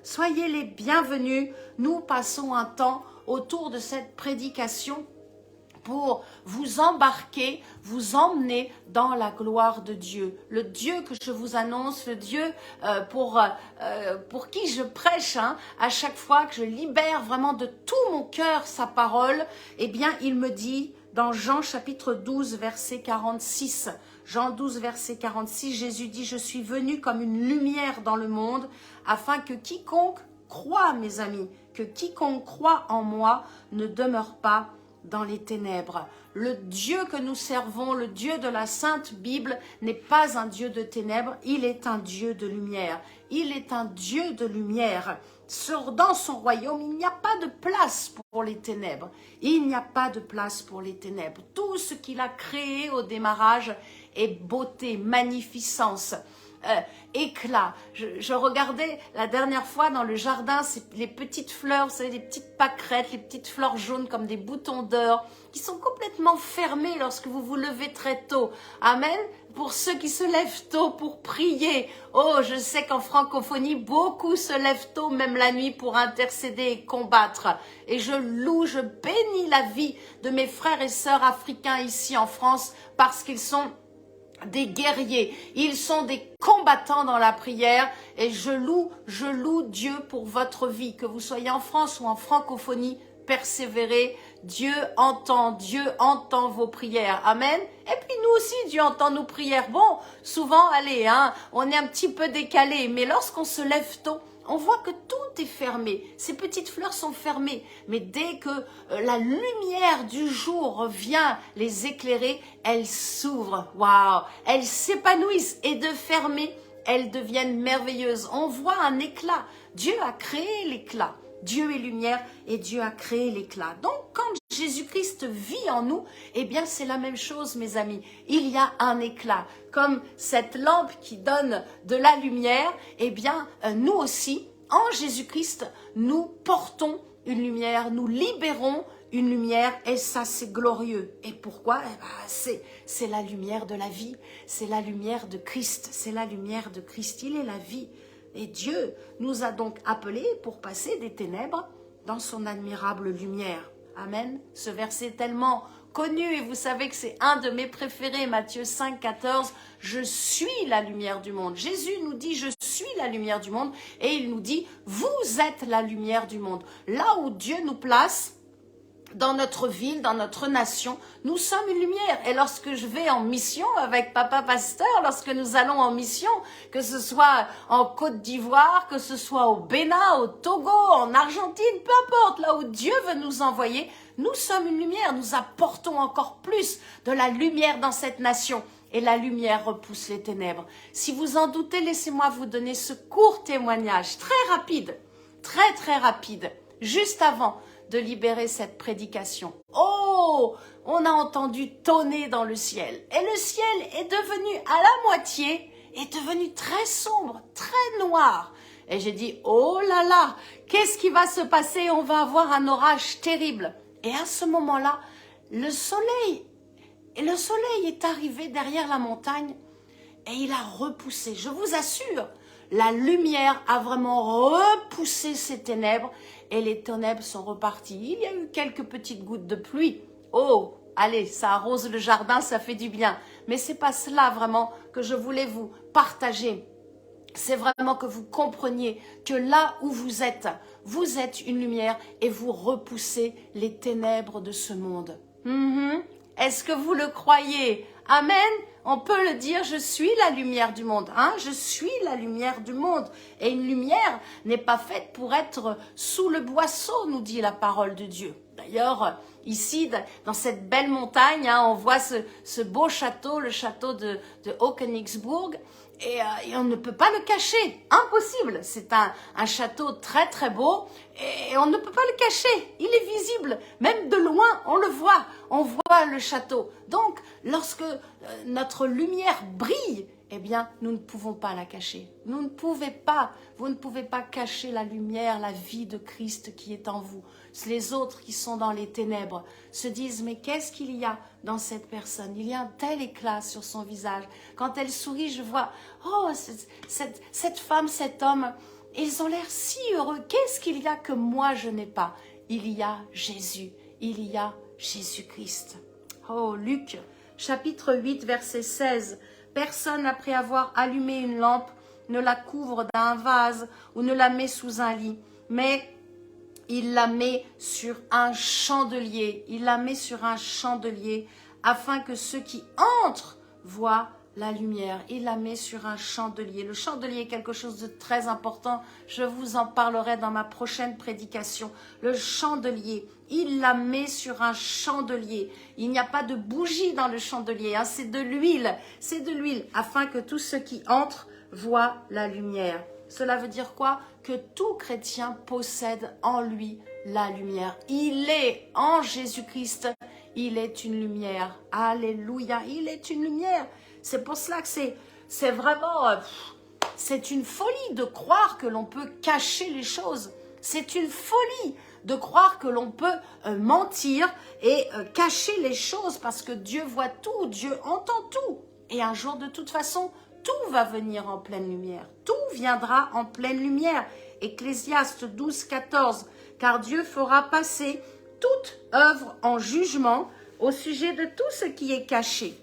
soyez les bienvenus. Nous passons un temps autour de cette prédication pour vous embarquer, vous emmener dans la gloire de Dieu. Le Dieu que je vous annonce, le Dieu pour qui je prêche, hein, à chaque fois que je libère vraiment de tout mon cœur sa parole, eh bien il me dit dans Jean chapitre 12 verset 46, Jean 12 verset 46, Jésus dit « Je suis venu comme une lumière dans le monde afin que quiconque croit, mes amis, que quiconque croit en moi ne demeure pas dans les ténèbres. » Le Dieu que nous servons, le Dieu de la Sainte Bible, n'est pas un Dieu de ténèbres, il est un Dieu de lumière. Il est un Dieu de lumière. Dans son royaume, il n'y a pas de place pour les ténèbres. Il n'y a pas de place pour les ténèbres. Tout ce qu'il a créé au démarrage est beauté, magnificence, éclat. Je regardais la dernière fois dans le jardin, les petites fleurs, vous savez, les petites pâquerettes, les petites fleurs jaunes comme des boutons d'or, qui sont complètement fermées lorsque vous vous levez très tôt. Amen. Pour ceux qui se lèvent tôt pour prier. Oh, je sais qu'en francophonie, beaucoup se lèvent tôt, même la nuit, pour intercéder et combattre. Et je loue, je bénis la vie de mes frères et sœurs africains ici en France, parce qu'ils sont des guerriers, ils sont des combattants dans la prière, et je loue Dieu pour votre vie, que vous soyez en France ou en francophonie, persévérez, Dieu entend vos prières, amen. Et puis nous aussi, Dieu entend nos prières. Bon, souvent, allez, hein, on est un petit peu décalé, mais lorsqu'on se lève tôt, on voit que tout est fermé. Ces petites fleurs sont fermées. Mais dès que la lumière du jour vient les éclairer, elles s'ouvrent. Waouh! Elles s'épanouissent. Et de fermer, elles deviennent merveilleuses. On voit un éclat. Dieu a créé l'éclat. Dieu est lumière et Dieu a créé l'éclat. Donc, quand Jésus-Christ vit en nous, eh bien, c'est la même chose, mes amis. Il y a un éclat. Comme cette lampe qui donne de la lumière, eh bien, nous aussi, en Jésus-Christ, nous portons une lumière, nous libérons une lumière, et ça, c'est glorieux. Et pourquoi? Eh ben, c'est la lumière de la vie, c'est la lumière de Christ, c'est la lumière de Christ. Il est la vie. Et Dieu nous a donc appelés pour passer des ténèbres dans son admirable lumière. Amen. Ce verset est tellement connu, et vous savez que c'est un de mes préférés, Matthieu 5, 14. Je suis la lumière du monde. Jésus nous dit, je suis la lumière du monde, et il nous dit, vous êtes la lumière du monde. Là où Dieu nous place, dans notre ville, dans notre nation, nous sommes une lumière. Et lorsque je vais en mission avec Papa Pasteur, lorsque nous allons en mission, que ce soit en Côte d'Ivoire, que ce soit au Bénin, au Togo, en Argentine, peu importe, là où Dieu veut nous envoyer, nous sommes une lumière. Nous apportons encore plus de la lumière dans cette nation. Et la lumière repousse les ténèbres. Si vous en doutez, laissez-moi vous donner ce court témoignage, très rapide, très rapide, juste avant de libérer cette prédication. Oh, on a entendu tonner dans le ciel. Et le ciel est devenu à la moitié, est devenu très sombre, très noir. Et j'ai dit, oh là là, qu'est-ce qui va se passer? On va avoir un orage terrible. Et à ce moment-là, le soleil est arrivé derrière la montagne et il a repoussé. Je vous assure, la lumière a vraiment repoussé ces ténèbres et les ténèbres sont reparties. Il y a eu quelques petites gouttes de pluie. Oh, allez, ça arrose le jardin, ça fait du bien. Mais c'est pas cela vraiment que je voulais vous partager. C'est vraiment que vous compreniez que là où vous êtes une lumière et vous repoussez les ténèbres de ce monde. Est-ce que vous le croyez? Amen. On peut le dire, je suis la lumière du monde. Hein? Je suis la lumière du monde. Et une lumière n'est pas faite pour être sous le boisseau, nous dit la parole de Dieu. D'ailleurs, ici, dans cette belle montagne, hein, on voit ce beau château, le château de Hockenigsburg. Et on ne peut pas le cacher, impossible. C'est un château très beau et on ne peut pas le cacher. Il est visible, même de loin, on le voit. On voit le château. Donc, lorsque notre lumière brille, eh bien, nous ne pouvons pas la cacher. Vous ne pouvez pas cacher la lumière, la vie de Christ qui est en vous. Les autres qui sont dans les ténèbres se disent, mais qu'est-ce qu'il y a dans cette personne? Il y a un tel éclat sur son visage. Quand elle sourit, je vois, oh, cette femme, cet homme, Ils ont l'air si heureux. Qu'est-ce qu'il y a que moi je n'ai pas? Il y a Jésus, il y a Jésus-Christ. Oh, Luc, chapitre 8, verset 16. Personne, après avoir allumé une lampe, ne la couvre d'un vase ou ne la met sous un lit, mais il la met sur un chandelier. Il la met sur un chandelier afin que ceux qui entrent voient la lumière. Il la met sur un chandelier. Le chandelier est quelque chose de très important. Je vous en parlerai dans ma prochaine prédication. Le chandelier, il la met sur un chandelier. Il n'y a pas de bougie dans le chandelier, hein. C'est de l'huile. C'est de l'huile afin que tous ceux qui entrent voient la lumière. Cela veut dire quoi? Que tout chrétien possède en lui la lumière. Il est en Jésus-Christ. Il est une lumière. Alléluia. Il est une lumière. C'est pour cela que c'est vraiment... c'est une folie de croire que l'on peut cacher les choses. C'est une folie de croire que l'on peut mentir et cacher les choses parce que Dieu voit tout, Dieu entend tout. Et un jour, de toute façon, tout va venir en pleine lumière. Tout viendra en pleine lumière. Ecclésiaste 12, 14. Car Dieu fera passer toute œuvre en jugement au sujet de tout ce qui est caché.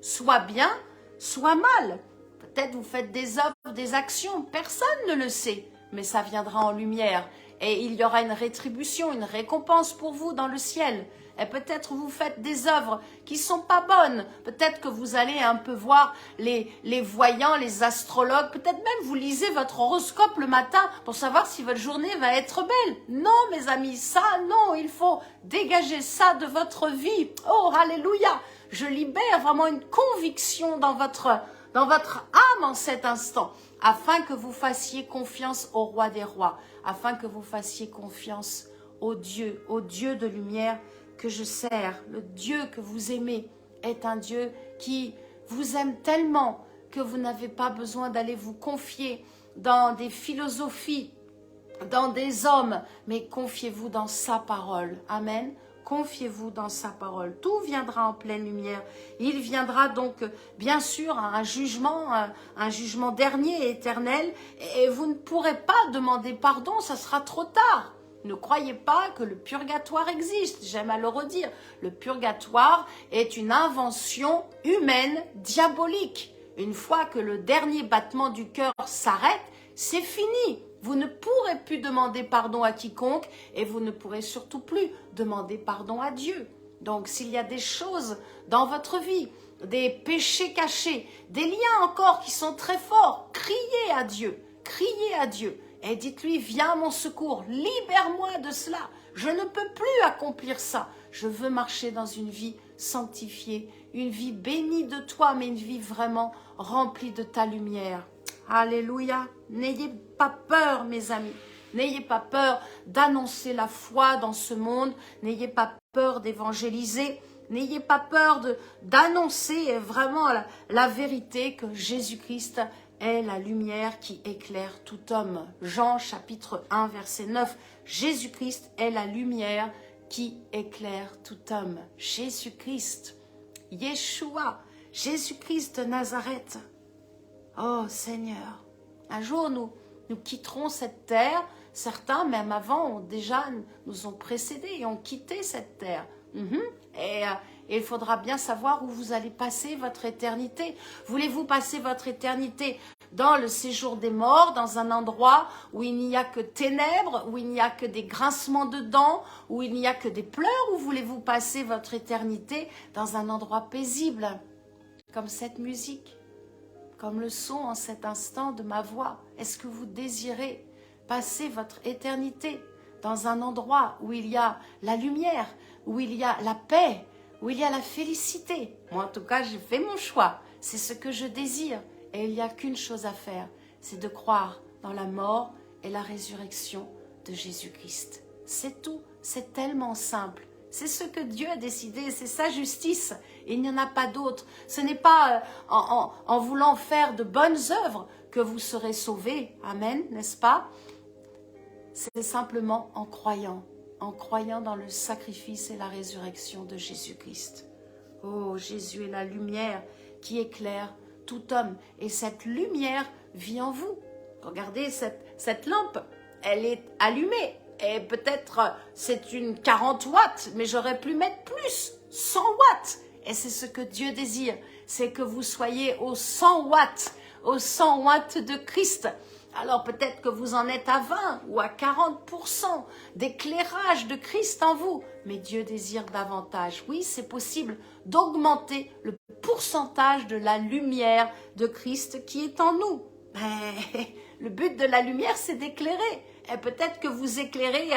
Soit bien, soit mal. Peut-être vous faites des œuvres, des actions, personne ne le sait, mais ça viendra en lumière. Et il y aura une rétribution, une récompense pour vous dans le ciel. Et peut-être vous faites des œuvres qui ne sont pas bonnes. Peut-être que vous allez un peu voir les voyants, les astrologues. Peut-être même vous lisez votre horoscope le matin pour savoir si votre journée va être belle. Non, mes amis, ça, non, il faut dégager ça de votre vie. Oh, alléluia! Je libère vraiment une conviction dans votre âme en cet instant, afin que vous fassiez confiance au roi des rois, afin que vous fassiez confiance au Dieu de lumière que je sers. Le Dieu que vous aimez est un Dieu qui vous aime tellement que vous n'avez pas besoin d'aller vous confier dans des philosophies, dans des hommes, mais confiez-vous dans sa parole. Amen. Confiez-vous dans sa parole. Tout viendra en pleine lumière. Il viendra donc, bien sûr, un jugement dernier et éternel. Et vous ne pourrez pas demander pardon, ça sera trop tard. Ne croyez pas que le purgatoire existe. J'aime à le redire. Le purgatoire est une invention humaine diabolique. Une fois que le dernier battement du cœur s'arrête, c'est fini. Vous ne pourrez plus demander pardon à quiconque et vous ne pourrez surtout plus demander pardon à Dieu. Donc s'il y a des choses dans votre vie, des péchés cachés, des liens encore qui sont très forts, criez à Dieu et dites-lui, viens à mon secours, libère-moi de cela, je ne peux plus accomplir ça, je veux marcher dans une vie sanctifiée, une vie bénie de toi, mais une vie vraiment remplie de ta lumière. Alléluia. N'ayez pas peur, mes amis. N'ayez pas peur d'annoncer la foi dans ce monde. N'ayez pas peur d'évangéliser. N'ayez pas peur d'annoncer vraiment la vérité que Jésus-Christ est la lumière qui éclaire tout homme. Jean chapitre 1 verset 9. Jésus-Christ est la lumière qui éclaire tout homme. Jésus-Christ, Yeshua, Jésus-Christ de Nazareth. Oh Seigneur, un jour nous quitterons cette terre. Certains, même avant, nous ont précédés et ont quitté cette terre. Et il faudra bien savoir où vous allez passer votre éternité. Voulez-vous passer votre éternité dans le séjour des morts, dans un endroit où il n'y a que ténèbres, où il n'y a que des grincements de dents, où il n'y a que des pleurs, ou voulez-vous passer votre éternité dans un endroit paisible, comme cette musique, comme le son en cet instant de ma voix? Est-ce que vous désirez passer votre éternité dans un endroit où il y a la lumière, où il y a la paix, où il y a la félicité? Moi, en tout cas, j'ai fait mon choix. C'est ce que je désire. Et il n'y a qu'une chose à faire, c'est de croire dans la mort et la résurrection de Jésus-Christ. C'est tout. C'est tellement simple. C'est ce que Dieu a décidé, c'est sa justice. Il n'y en a pas d'autre. Ce n'est pas en voulant faire de bonnes œuvres que vous serez sauvés. Amen, n'est-ce pas? C'est simplement en croyant dans le sacrifice et la résurrection de Jésus-Christ. Oh, Jésus est la lumière qui éclaire tout homme. Et cette lumière vit en vous. Regardez cette lampe, elle est allumée. Et peut-être c'est une 40 watts, mais j'aurais pu mettre plus, 100 watts. Et c'est ce que Dieu désire, c'est que vous soyez aux 100 watts de Christ. Alors peut-être que vous en êtes à 20 ou à 40% d'éclairage de Christ en vous. Mais Dieu désire davantage. Oui, c'est possible d'augmenter le pourcentage de la lumière de Christ qui est en nous. Mais le but de la lumière, c'est d'éclairer. Et peut-être que vous éclairez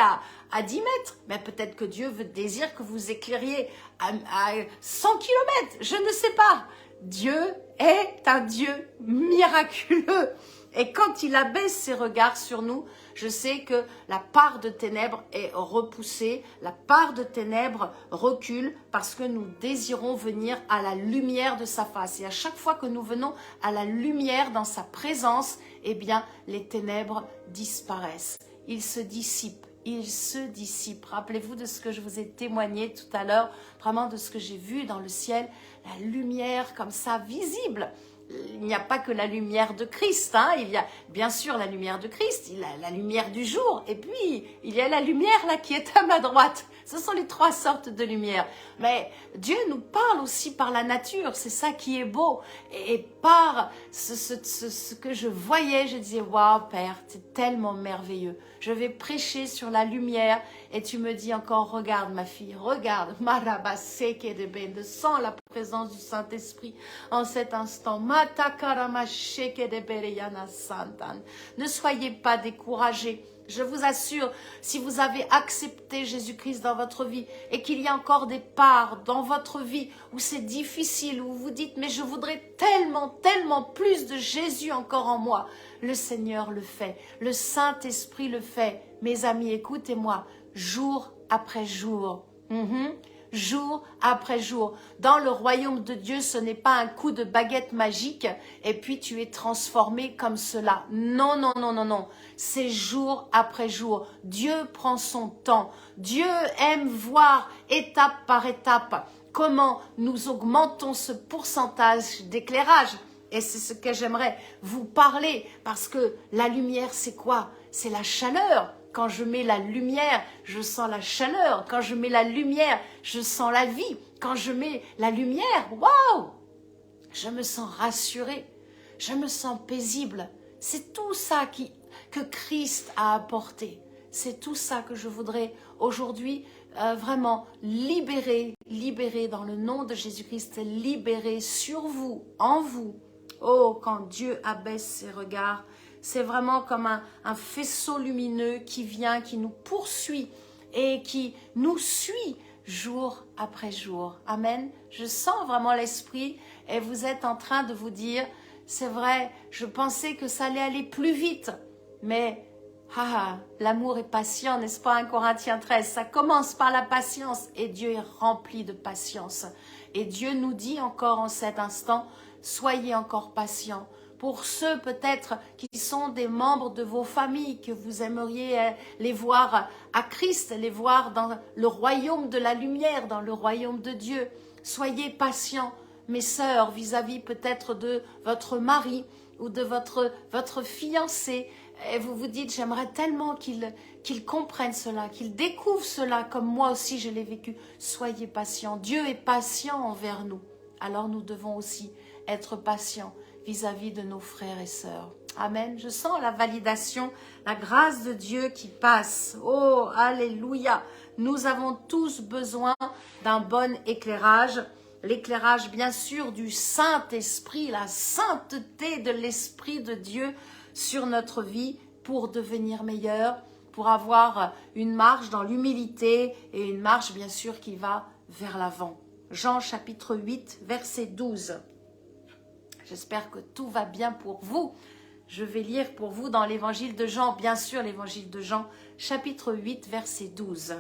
à 10 mètres, mais peut-être que Dieu désire que vous éclairiez à 100 kilomètres. Je ne sais pas. Dieu est un Dieu miraculeux. Et quand il abaisse ses regards sur nous, je sais que la part de ténèbres est repoussée, la part de ténèbres recule parce que nous désirons venir à la lumière de sa face. Et à chaque fois que nous venons à la lumière dans sa présence, eh bien, les ténèbres disparaissent. Ils se dissipent. Ils se dissipent. Rappelez-vous de ce que je vous ai témoigné tout à l'heure, vraiment de ce que j'ai vu dans le ciel, la lumière comme ça visible. Il n'y a pas que la lumière de Christ, hein. Il y a bien sûr la lumière de Christ, il y a la lumière du jour, et puis il y a la lumière là qui est à ma droite. Ce sont les trois sortes de lumière. Mais Dieu nous parle aussi par la nature, c'est ça qui est beau. Et par ce que je voyais, je disais, waouh Père, c'est tellement merveilleux. Je vais prêcher sur la lumière et tu me dis encore, regarde ma fille, regarde, sens la présence du Saint-Esprit en cet instant. Ne soyez pas découragés. Je vous assure, si vous avez accepté Jésus-Christ dans votre vie et qu'il y a encore des parts dans votre vie où c'est difficile, où vous dites « mais je voudrais tellement, tellement plus de Jésus encore en moi », le Seigneur le fait, le Saint-Esprit le fait. Mes amis, écoutez-moi, jour après jour. Jour après jour. Dans le royaume de Dieu, ce n'est pas un coup de baguette magique et puis tu es transformé comme cela. Non, non, non, non, non. C'est jour après jour. Dieu prend son temps. Dieu aime voir étape par étape comment nous augmentons ce pourcentage d'éclairage. Et c'est ce que j'aimerais vous parler parce que la lumière, c'est quoi? C'est la chaleur. Quand je mets la lumière, je sens la chaleur. Quand je mets la lumière, je sens la vie. Quand je mets la lumière, waouh, je me sens rassurée. Je me sens paisible. C'est tout ça que Christ a apporté. C'est tout ça que je voudrais aujourd'hui vraiment libérer dans le nom de Jésus-Christ, libérer sur vous, en vous. Oh, quand Dieu abaisse ses regards, c'est vraiment comme un faisceau lumineux qui vient, qui nous poursuit et qui nous suit jour après jour. Amen. Je sens vraiment l'esprit et vous êtes en train de vous dire, c'est vrai, je pensais que ça allait aller plus vite, mais l'amour est patient, n'est-ce pas, 1 Corinthiens 13, ça commence par la patience et Dieu est rempli de patience. Et Dieu nous dit encore en cet instant, soyez encore patients. Pour ceux peut-être qui sont des membres de vos familles, que vous aimeriez les voir à Christ, les voir dans le royaume de la lumière, dans le royaume de Dieu. Soyez patients, mes sœurs, vis-à-vis peut-être de votre mari ou de votre fiancé. Et vous vous dites, j'aimerais tellement qu'il comprenne cela, qu'il découvre cela comme moi aussi je l'ai vécu. Soyez patients. Dieu est patient envers nous. Alors nous devons aussi être patients vis-à-vis de nos frères et sœurs. Amen. Je sens la validation, la grâce de Dieu qui passe. Oh, alléluia. Nous avons tous besoin d'un bon éclairage. L'éclairage, bien sûr, du Saint-Esprit, la sainteté de l'Esprit de Dieu sur notre vie pour devenir meilleur, pour avoir une marche dans l'humilité et une marche, bien sûr, qui va vers l'avant. Jean chapitre 8, verset 12. J'espère que tout va bien pour vous. Je vais lire pour vous dans l'évangile de Jean, bien sûr l'évangile de Jean, chapitre 8, verset 12.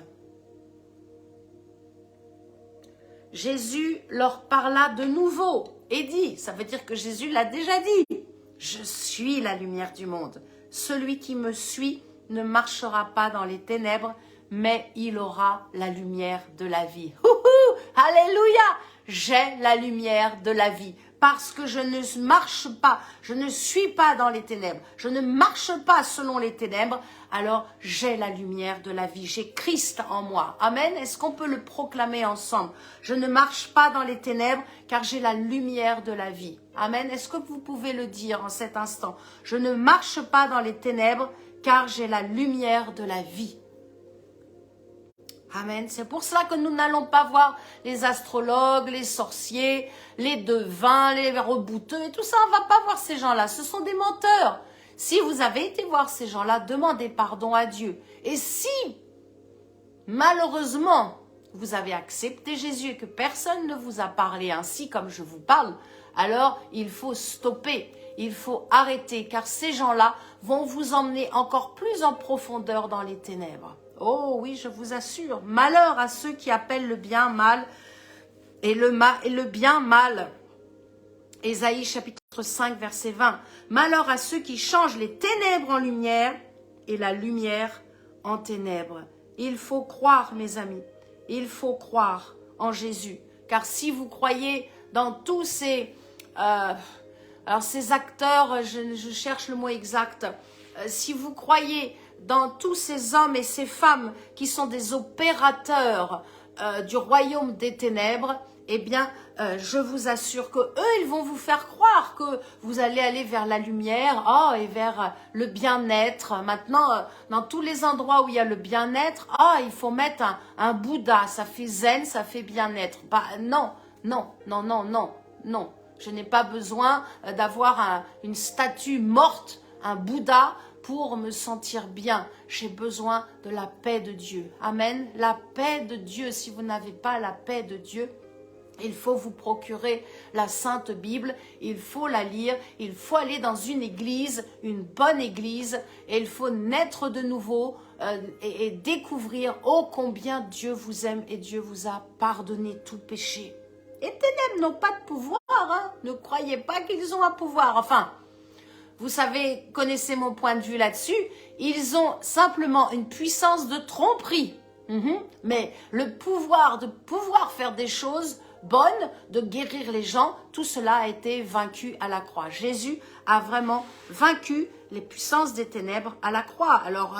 Jésus leur parla de nouveau et dit, ça veut dire que Jésus l'a déjà dit, « Je suis la lumière du monde. Celui qui me suit ne marchera pas dans les ténèbres, mais il aura la lumière de la vie. » Alléluia! J'ai la lumière de la vie. parce que je ne marche pas, je ne suis pas dans les ténèbres, je ne marche pas selon les ténèbres, alors j'ai la lumière de la vie, j'ai Christ en moi. Amen. Est-ce qu'on peut le proclamer ensemble? Je ne marche pas dans les ténèbres car j'ai la lumière de la vie. Amen. Est-ce que vous pouvez le dire en cet instant? Je ne marche pas dans les ténèbres car j'ai la lumière de la vie. Amen. C'est pour cela que nous n'allons pas voir les astrologues, les sorciers, les devins, les rebouteux et tout ça. On ne va pas voir ces gens-là. Ce sont des menteurs. Si vous avez été voir ces gens-là, demandez pardon à Dieu. Et si, malheureusement, vous avez accepté Jésus et que personne ne vous a parlé ainsi comme je vous parle, alors il faut stopper, il faut arrêter, car ces gens-là vont vous emmener encore plus en profondeur dans les ténèbres. Oh oui, je vous assure, malheur à ceux qui appellent le bien mal et le bien mal. Ésaïe chapitre 5 verset 20. Malheur à ceux qui changent les ténèbres en lumière et la lumière en ténèbres. Il faut croire, mes amis, il faut croire en Jésus. Car si vous croyez dans tous ces... alors ces acteurs, je cherche le mot exact. Si vous croyez dans tous ces hommes et ces femmes qui sont des opérateurs du royaume des ténèbres, eh bien, je vous assure que eux, ils vont vous faire croire que vous allez aller vers la lumière, et vers le bien-être. Maintenant, dans tous les endroits où il y a le bien-être, il faut mettre un Bouddha, ça fait zen, ça fait bien-être. Bah, non, non, non, non, non, non. Je n'ai pas besoin d'avoir une statue morte, un Bouddha, pour me sentir bien. J'ai besoin de la paix de Dieu. Amen. La paix de Dieu. Si vous n'avez pas la paix de Dieu, il faut vous procurer la Sainte Bible, il faut la lire, il faut aller dans une église, une bonne église, et il faut naître de nouveau et découvrir ô combien Dieu vous aime et Dieu vous a pardonné tout péché. Les ténèbres n'ont pas de pouvoir, hein. Ne croyez pas qu'ils ont un pouvoir. Enfin, vous savez, connaissez mon point de vue là-dessus, ils ont simplement une puissance de tromperie. Mais le pouvoir de pouvoir faire des choses bonnes, de guérir les gens, tout cela a été vaincu à la croix. Jésus a vraiment vaincu les puissances des ténèbres à la croix. Alors,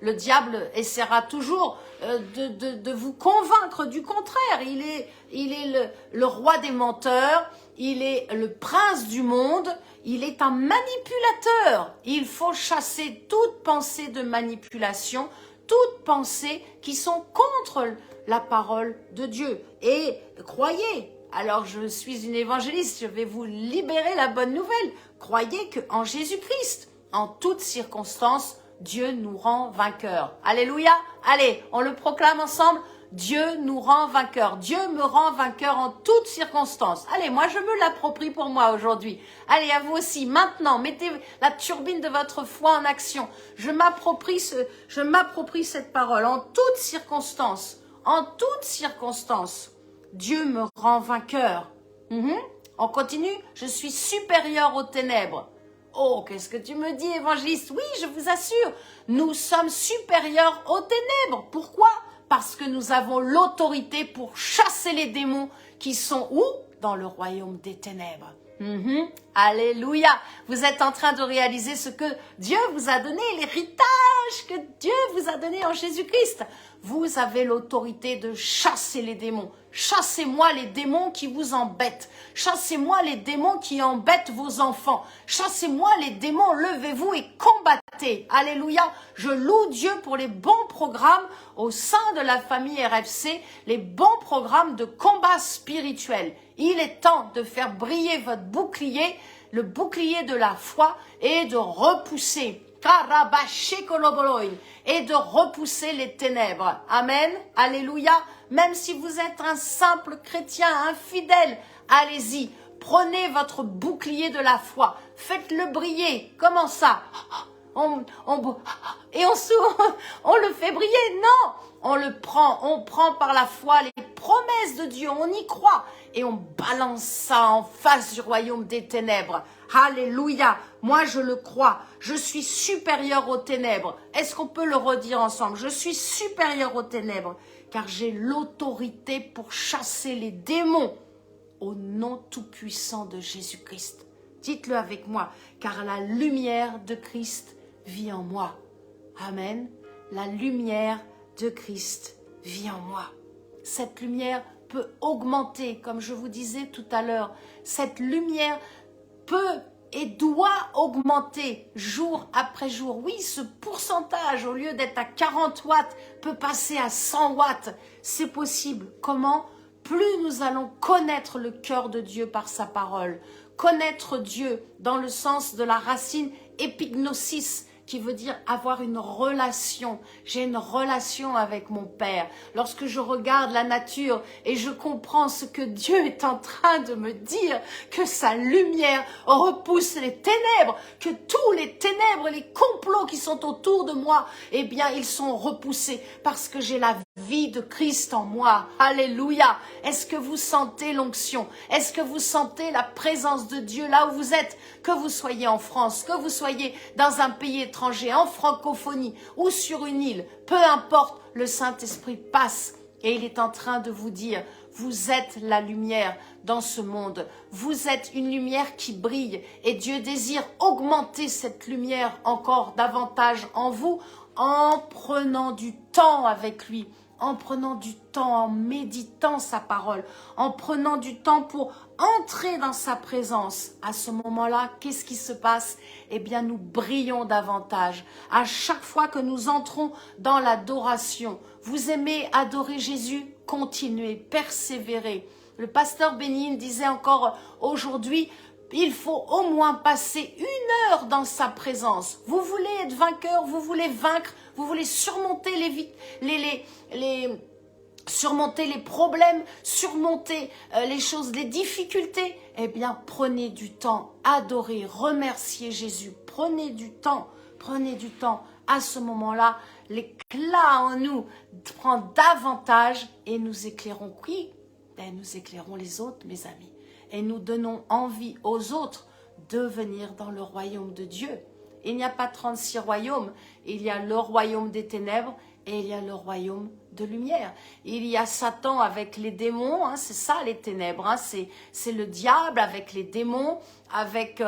le diable essaiera toujours de vous convaincre du contraire. Il est le roi des menteurs, il est le prince du monde, il est un manipulateur. Il faut chasser toute pensée de manipulation, toutes pensées qui sont contre la parole de Dieu. Et croyez, alors je suis une évangéliste, je vais vous libérer la bonne nouvelle. Croyez qu'en Jésus-Christ, en toutes circonstances, Dieu nous rend vainqueurs. Alléluia. Allez, on le proclame ensemble. Dieu nous rend vainqueurs. Dieu me rend vainqueur en toutes circonstances. Allez, moi je me l'approprie pour moi aujourd'hui. Allez, à vous aussi. Maintenant, mettez la turbine de votre foi en action. Je m'approprie cette parole en toutes circonstances. En toutes circonstances, Dieu me rend vainqueur. On continue. Je suis supérieur aux ténèbres. Oh, qu'est-ce que tu me dis, évangéliste? Oui, je vous assure, nous sommes supérieurs aux ténèbres. Pourquoi? Parce que nous avons l'autorité pour chasser les démons qui sont où? Dans le royaume des ténèbres. Alléluia. Vous êtes en train de réaliser ce que Dieu vous a donné, l'héritage que Dieu vous a donné en Jésus-Christ. Vous avez l'autorité de chasser les démons. Chassez-moi les démons qui vous embêtent. Chassez-moi les démons qui embêtent vos enfants. Chassez-moi les démons, levez-vous et combattez. Alléluia. Je loue Dieu pour les bons programmes au sein de la famille RFC, les bons programmes de combat spirituel. Il est temps de faire briller votre bouclier, le bouclier de la foi, et de repousser. Et de repousser les ténèbres. Amen. Alléluia. Même si vous êtes un simple chrétien infidèle, allez-y. Prenez votre bouclier de la foi. Faites-le briller. Comment ça? On le fait briller? Non. On prend par la foi les promesses de Dieu. On y croit. Et on balance ça en face du royaume des ténèbres. Alléluia. Moi, je le crois. Je suis supérieur aux ténèbres. Est-ce qu'on peut le redire ensemble? Je suis supérieur aux ténèbres, car j'ai l'autorité pour chasser les démons au nom tout-puissant de Jésus-Christ. Dites-le avec moi, car la lumière de Christ vit en moi. Amen. La lumière de Christ vit en moi. Cette lumière peut augmenter, comme je vous disais tout à l'heure. Cette lumière peut et doit augmenter jour après jour. Oui, ce pourcentage, au lieu d'être à 40 watts, peut passer à 100 watts. C'est possible. Comment? Plus nous allons connaître le cœur de Dieu par sa parole. Connaître Dieu dans le sens de la racine épignosis, qui veut dire avoir une relation. J'ai une relation avec mon Père. Lorsque je regarde la nature et je comprends ce que Dieu est en train de me dire, que sa lumière repousse les ténèbres, que tous les ténèbres, les complots qui sont autour de moi, eh bien, ils sont repoussés parce que j'ai la vie de Christ en moi. Alléluia. Est-ce que vous sentez l'onction? Est-ce que vous sentez la présence de Dieu là où vous êtes? Que vous soyez en France, que vous soyez dans un pays étranger, en francophonie ou sur une île, peu importe, le Saint-Esprit passe et il est en train de vous dire, vous êtes la lumière dans ce monde. Vous êtes une lumière qui brille et Dieu désire augmenter cette lumière encore davantage en vous en prenant du temps avec lui, en prenant du temps, en méditant sa parole, en prenant du temps pour entrer dans sa présence. À ce moment-là, qu'est-ce qui se passe? Eh bien, nous brillons davantage. À chaque fois que nous entrons dans l'adoration, vous aimez adorer Jésus? Continuez, persévérez. Le pasteur Bénin disait encore aujourd'hui, il faut au moins passer 1 heure dans sa présence. Vous voulez être vainqueur, vous voulez vaincre, vous voulez surmonter surmonter les problèmes, surmonter les choses, les difficultés. Eh bien, prenez du temps, adorez, remerciez Jésus. Prenez du temps, prenez du temps. À ce moment-là, l'éclat en nous prend davantage et nous éclairons qui? Nous éclairons les autres, mes amis. Et nous donnons envie aux autres de venir dans le royaume de Dieu. Il n'y a pas 36 royaumes. Il y a le royaume des ténèbres et il y a le royaume de lumière. Il y a Satan avec les démons, hein, c'est ça les ténèbres, hein, c'est le diable avec les démons, avec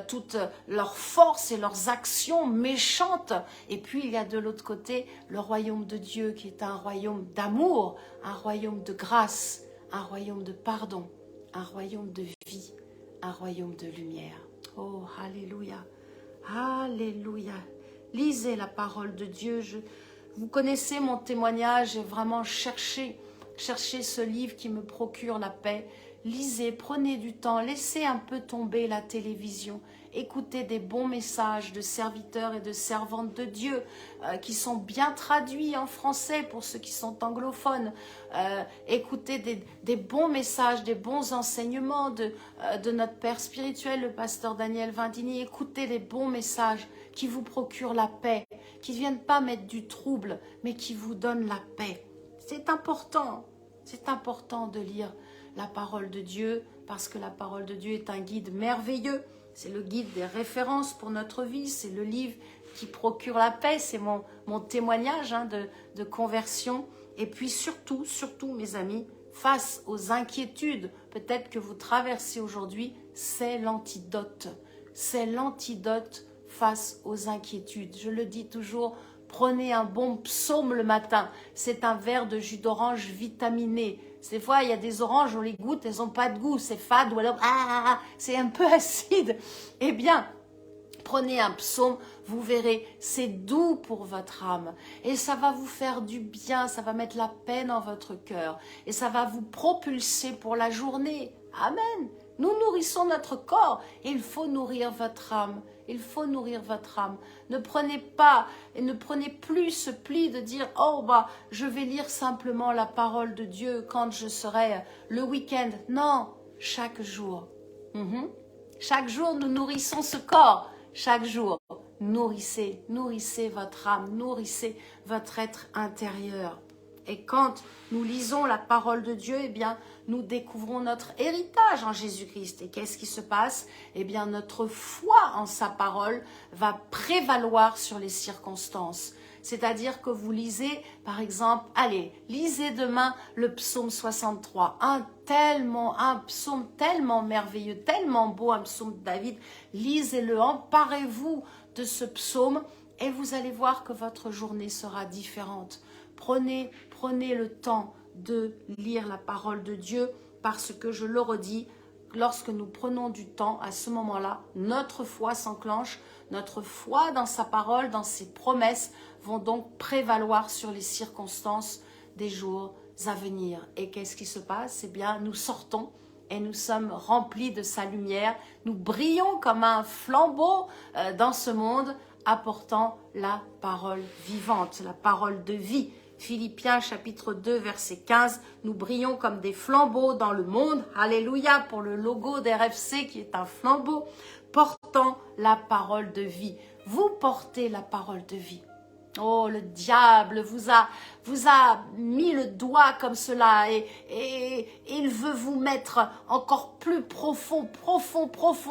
toutes leurs forces et leurs actions méchantes. Et puis il y a de l'autre côté le royaume de Dieu qui est un royaume d'amour, un royaume de grâce, un royaume de pardon, un royaume de vie, un royaume de lumière. Oh, alléluia, alléluia. Lisez la parole de Dieu. Vous connaissez mon témoignage, j'ai vraiment cherché ce livre qui me procure la paix. Lisez, prenez du temps, laissez un peu tomber la télévision. Écoutez des bons messages de serviteurs et de servantes de Dieu qui sont bien traduits en français pour ceux qui sont anglophones. Écoutez des bons messages, des bons enseignements de notre Père spirituel, le pasteur Daniel Vindini. Écoutez les bons messages qui vous procurent la paix, qui ne viennent pas mettre du trouble, mais qui vous donnent la paix. C'est important de lire la parole de Dieu, parce que la parole de Dieu est un guide merveilleux. C'est le guide des références pour notre vie, c'est le livre qui procure la paix, c'est mon témoignage de conversion. Et puis surtout, mes amis, face aux inquiétudes peut-être que vous traversez aujourd'hui, c'est l'antidote. C'est l'antidote face aux inquiétudes. Je le dis toujours, prenez un bon psaume le matin. C'est un verre de jus d'orange vitaminé. Des fois, il y a des oranges, on les goûte, elles n'ont pas de goût, c'est fade ou alors c'est un peu acide. Eh bien, prenez un psaume, vous verrez, c'est doux pour votre âme. Et ça va vous faire du bien, ça va mettre la paix dans votre cœur. Et ça va vous propulser pour la journée. Amen. Nous nourrissons notre corps, il faut nourrir votre âme. Il faut nourrir votre âme. Ne prenez pas et ne prenez plus ce pli de dire « Oh, je vais lire simplement la parole de Dieu quand je serai le week-end. » Non, chaque jour. Chaque jour, nous nourrissons ce corps. Chaque jour, nourrissez votre âme, nourrissez votre être intérieur. Et quand nous lisons la parole de Dieu, eh bien, nous découvrons notre héritage en Jésus-Christ. Et qu'est-ce qui se passe? Eh bien, notre foi en sa parole va prévaloir sur les circonstances. C'est-à-dire que vous lisez, par exemple, allez, lisez demain le psaume 63, un psaume tellement merveilleux, tellement beau, un psaume de David. Lisez-le, emparez-vous de ce psaume et vous allez voir que votre journée sera différente. Prenez le temps de lire la parole de Dieu parce que je le redis, lorsque nous prenons du temps, à ce moment-là, notre foi s'enclenche, notre foi dans sa parole, dans ses promesses, vont donc prévaloir sur les circonstances des jours à venir. Et qu'est-ce qui se passe? Eh bien, nous sortons et nous sommes remplis de sa lumière. Nous brillons comme un flambeau dans ce monde, apportant la parole vivante, la parole de vie. Philippiens chapitre 2 verset 15, nous brillons comme des flambeaux dans le monde, alléluia, pour le logo d'RFC qui est un flambeau, portant la parole de vie. Vous portez la parole de vie. Oh, le diable vous a mis le doigt comme cela et il veut vous mettre encore plus profond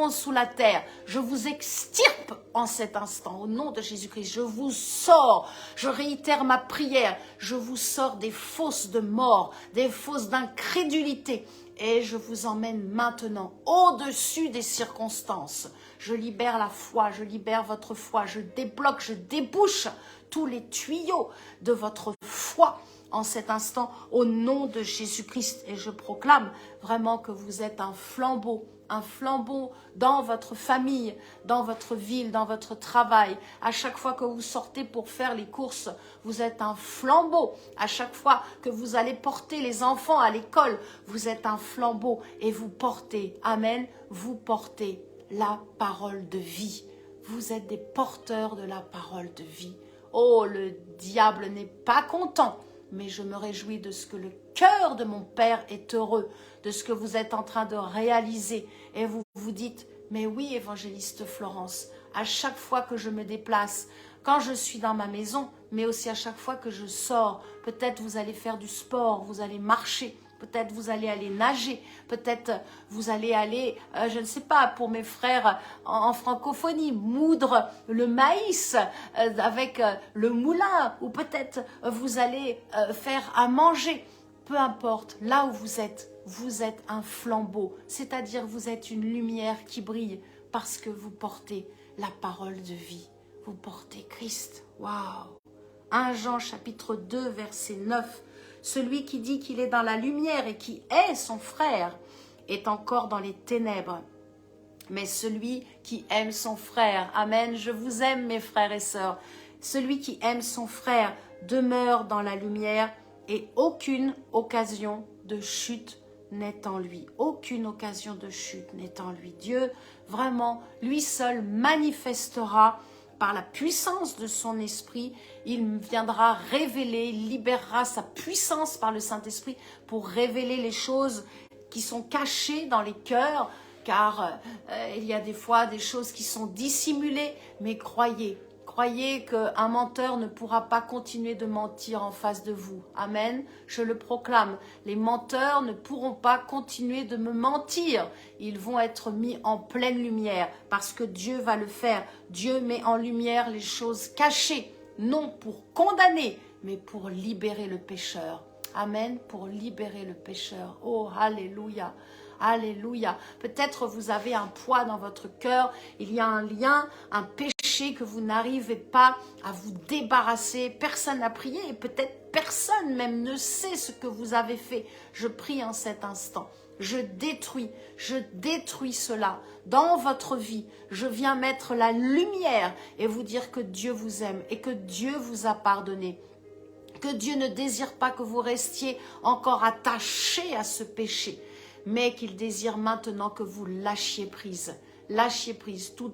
sous la terre. Je vous extirpe en cet instant, au nom de Jésus-Christ. Je vous sors, je réitère ma prière, je vous sors des fosses de mort, des fosses d'incrédulité. Et je vous emmène maintenant au-dessus des circonstances. Je libère la foi, je libère votre foi, je débloque, je débouche tous les tuyaux de votre foi en cet instant au nom de Jésus-Christ. Et je proclame vraiment que vous êtes un flambeau dans votre famille, dans votre ville, dans votre travail. À chaque fois que vous sortez pour faire les courses, vous êtes un flambeau. À chaque fois que vous allez porter les enfants à l'école, vous êtes un flambeau et vous portez, amen, vous portez la parole de vie. Vous êtes des porteurs de la parole de vie. Oh, le diable n'est pas content, mais je me réjouis de ce que le cœur de mon Père est heureux, de ce que vous êtes en train de réaliser. Et vous vous dites, mais oui, évangéliste Florence, à chaque fois que je me déplace, quand je suis dans ma maison, mais aussi à chaque fois que je sors, peut-être vous allez faire du sport, vous allez marcher, peut-être vous allez aller nager, peut-être vous allez aller, je ne sais pas, pour mes frères en francophonie, moudre le maïs avec le moulin, ou peut-être vous allez faire à manger. Peu importe, là où vous êtes un flambeau, c'est-à-dire vous êtes une lumière qui brille parce que vous portez la parole de vie. Vous portez Christ. Waouh! 1 Jean chapitre 2 verset 9. Celui qui dit qu'il est dans la lumière et qui est son frère est encore dans les ténèbres. Mais celui qui aime son frère, amen, je vous aime mes frères et sœurs, celui qui aime son frère demeure dans la lumière et aucune occasion de chute n'est en lui. Aucune occasion de chute n'est en lui. Dieu, vraiment, lui seul manifestera par la puissance de son esprit, il viendra révéler, il libérera sa puissance par le Saint-Esprit pour révéler les choses qui sont cachées dans les cœurs, car il y a des fois des choses qui sont dissimulées, mais croyez qu'un menteur ne pourra pas continuer de mentir en face de vous. Amen. Je le proclame. Les menteurs ne pourront pas continuer de me mentir. Ils vont être mis en pleine lumière parce que Dieu va le faire. Dieu met en lumière les choses cachées, non pour condamner, mais pour libérer le pécheur. Amen. Pour libérer le pécheur. Oh, alléluia. Alléluia. Peut-être vous avez un poids dans votre cœur, il y a un lien, un péché que vous n'arrivez pas à vous débarrasser. Personne n'a prié et peut-être personne même ne sait ce que vous avez fait. Je prie en cet instant. Je détruis cela dans votre vie. Je viens mettre la lumière et vous dire que Dieu vous aime et que Dieu vous a pardonné. Que Dieu ne désire pas que vous restiez encore attachés à ce péché, mais qu'il désire maintenant que vous lâchiez prise. Lâchiez prise tout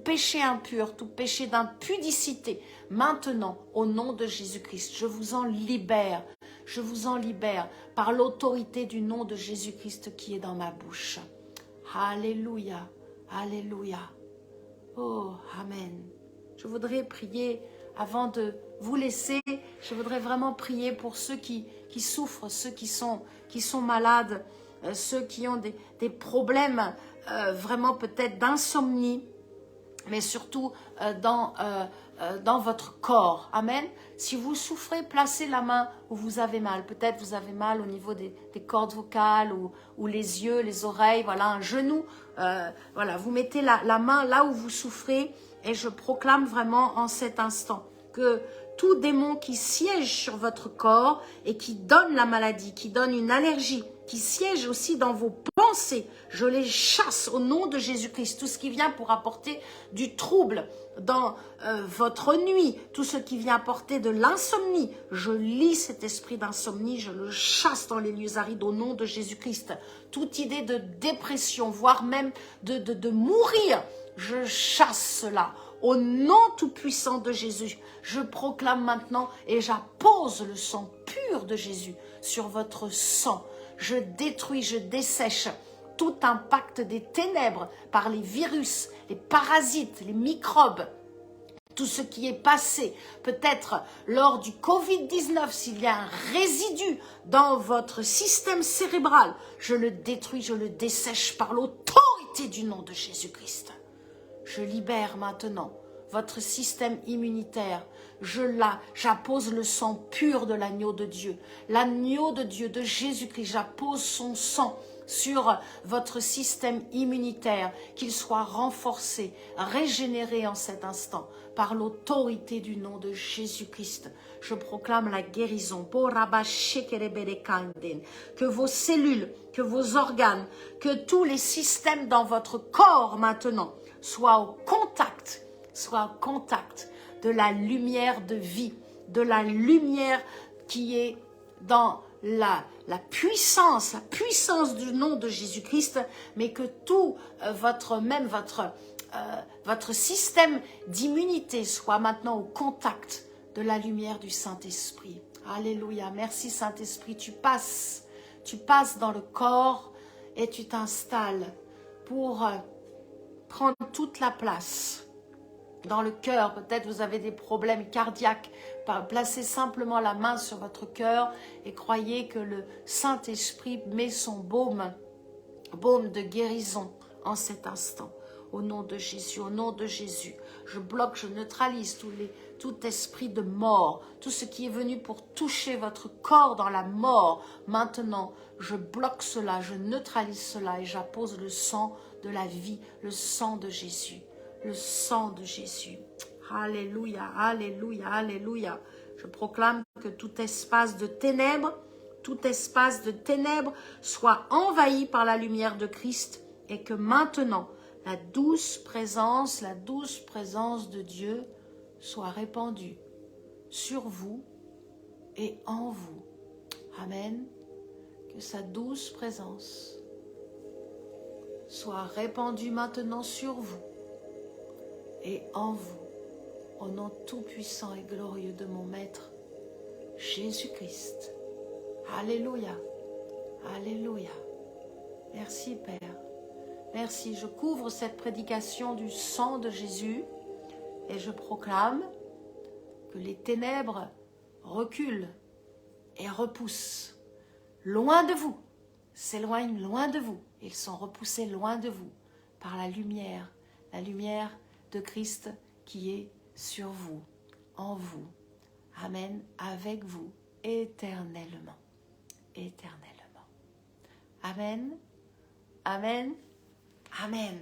péché impur, tout péché d'impudicité. Maintenant, au nom de Jésus-Christ, je vous en libère. Je vous en libère par l'autorité du nom de Jésus-Christ qui est dans ma bouche. Alléluia, alléluia. Oh, amen. Je voudrais prier avant de vous laisser. Je voudrais vraiment prier pour ceux qui souffrent, ceux qui sont malades, ceux qui ont des problèmes vraiment peut-être d'insomnie. mais surtout dans votre corps. Amen. Si vous souffrez, placez la main où vous avez mal. Peut-être vous avez mal au niveau des cordes vocales ou les yeux, les oreilles, voilà, un genou. Voilà, vous mettez la main là où vous souffrez et je proclame vraiment en cet instant que tout démon qui siège sur votre corps et qui donne la maladie, qui donne une allergie, qui siège aussi dans vos pensées, je les chasse au nom de Jésus-Christ. Tout ce qui vient pour apporter du trouble dans votre nuit, tout ce qui vient apporter de l'insomnie, je lis cet esprit d'insomnie, je le chasse dans les lieux arides au nom de Jésus-Christ. Toute idée de dépression, voire même de mourir, je chasse cela. Au nom tout-puissant de Jésus, je proclame maintenant et j'appose le sang pur de Jésus sur votre sang. Je détruis, je dessèche tout impact des ténèbres par les virus, les parasites, les microbes, tout ce qui est passé, peut-être lors du Covid-19, s'il y a un résidu dans votre système cérébral, je le détruis, je le dessèche par l'autorité du nom de Jésus-Christ. Je libère maintenant votre système immunitaire. J'appose le sang pur de l'agneau de Dieu. L'agneau de Dieu, de Jésus-Christ, j'appose son sang sur votre système immunitaire, qu'il soit renforcé, régénéré en cet instant, par l'autorité du nom de Jésus-Christ. Je proclame la guérison. Que vos cellules, que vos organes, que tous les systèmes dans votre corps maintenant soient au contact de la lumière de vie, de la lumière qui est dans la puissance du nom de Jésus-Christ, mais que tout votre système d'immunité soit maintenant au contact de la lumière du Saint-Esprit. Alléluia, merci Saint-Esprit, tu passes dans le corps et tu t'installes pour prendre toute la place. Dans le cœur, peut-être vous avez des problèmes cardiaques, placez simplement la main sur votre cœur et croyez que le Saint-Esprit met son baume de guérison en cet instant. Au nom de Jésus, au nom de Jésus, je bloque, je neutralise tout esprit de mort, tout ce qui est venu pour toucher votre corps dans la mort. Maintenant, je bloque cela, je neutralise cela et j'appose le sang de la vie, le sang de Jésus. Le sang de Jésus. Alléluia, alléluia, alléluia. Je proclame que tout espace de ténèbres soit envahi par la lumière de Christ et que maintenant, la douce présence de Dieu soit répandue sur vous et en vous. Amen. Que sa douce présence soit répandue maintenant sur vous et en vous, au nom tout-puissant et glorieux de mon Maître, Jésus-Christ. Alléluia, alléluia. Merci Père, merci. Je couvre cette prédication du sang de Jésus et je proclame que les ténèbres reculent et repoussent loin de vous, s'éloignent loin de vous. Ils sont repoussés loin de vous par la lumière de Christ qui est sur vous, en vous. Amen, avec vous, éternellement. Éternellement. Amen, amen, amen.